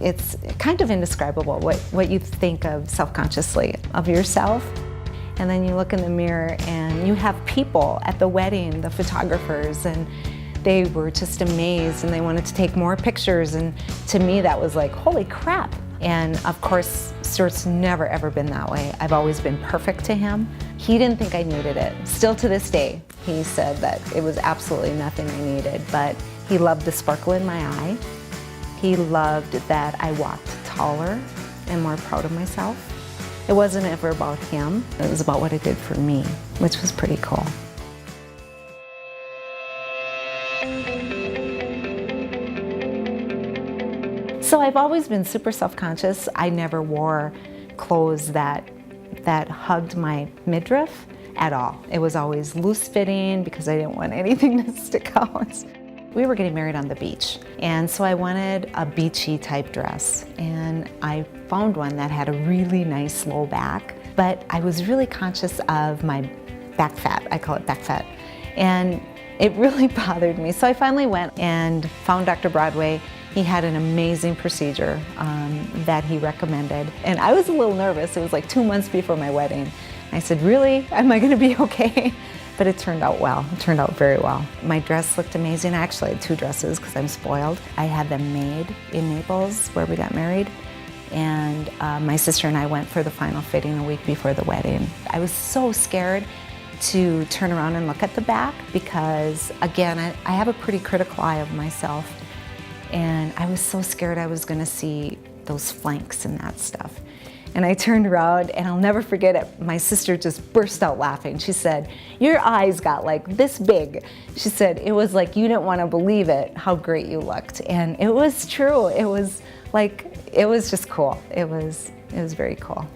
It's kind of indescribable what you think of self-consciously of yourself. And then you look in the mirror and you have people at the wedding, the photographers, and they were just amazed and they wanted to take more pictures. And to me, that was like, holy crap. And of course, Stuart's never ever been that way. I've always been perfect to him. He didn't think I needed it. Still to this day, he said that it was absolutely nothing I needed, but he loved the sparkle in my eye. He loved that I walked taller and more proud of myself. It wasn't ever about him, it was about what it did for me, which was pretty cool. So I've always been super self-conscious. I never wore clothes that hugged my midriff at all. It was always loose-fitting because I didn't want anything to stick out. We were getting married on the beach, and so I wanted a beachy type dress, and I found one that had a really nice low back, but I was really conscious of my back fat. I call it back fat, and it really bothered me. So I finally went and found Dr. Broadway. He had an amazing procedure that he recommended, and I was a little nervous. It was like 2 months before my wedding. I said, really? Am I gonna be okay? But it turned out well. It turned out very well. My dress looked amazing. I actually had 2 dresses because I'm spoiled. I had them made in Naples where we got married, and my sister and I went for the final fitting a week before the wedding. I was so scared to turn around and look at the back because, again, I have a pretty critical eye of myself, and I was so scared I was gonna see those flanks and that stuff. And I turned around, and I'll never forget it. My sister just burst out laughing. She said, your eyes got like this big. She said, it was like you didn't want to believe it, how great you looked. And it was true. It was like, it was just cool. It was very cool.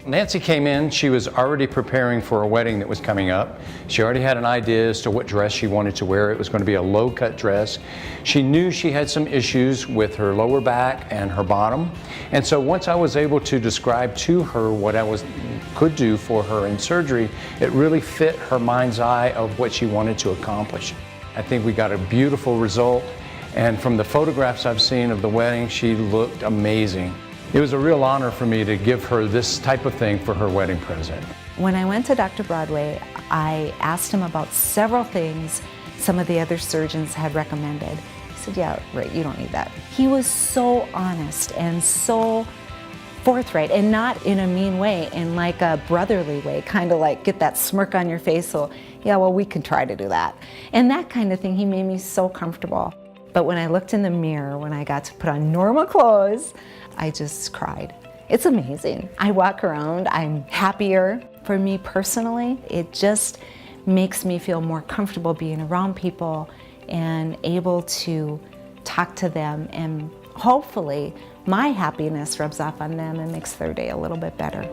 Nancy came in, she was already preparing for a wedding that was coming up. She already had an idea as to what dress she wanted to wear. It was going to be a low-cut dress. She knew she had some issues with her lower back and her bottom. And so once I was able to describe to her what I could do for her in surgery, it really fit her mind's eye of what she wanted to accomplish. I think we got a beautiful result. And from the photographs I've seen of the wedding, she looked amazing. It was a real honor for me to give her this type of thing for her wedding present. When I went to Dr. Broadway, I asked him about several things some of the other surgeons had recommended. He said, yeah, right, you don't need that. He was so honest and so forthright, and not in a mean way, in like a brotherly way, kind of like get that smirk on your face, so yeah, well, we can try to do that. And that kind of thing, he made me so comfortable. But when I looked in the mirror, when I got to put on normal clothes, I just cried. It's amazing. I walk around, I'm happier. For me personally, it just makes me feel more comfortable being around people and able to talk to them, and hopefully my happiness rubs off on them and makes their day a little bit better.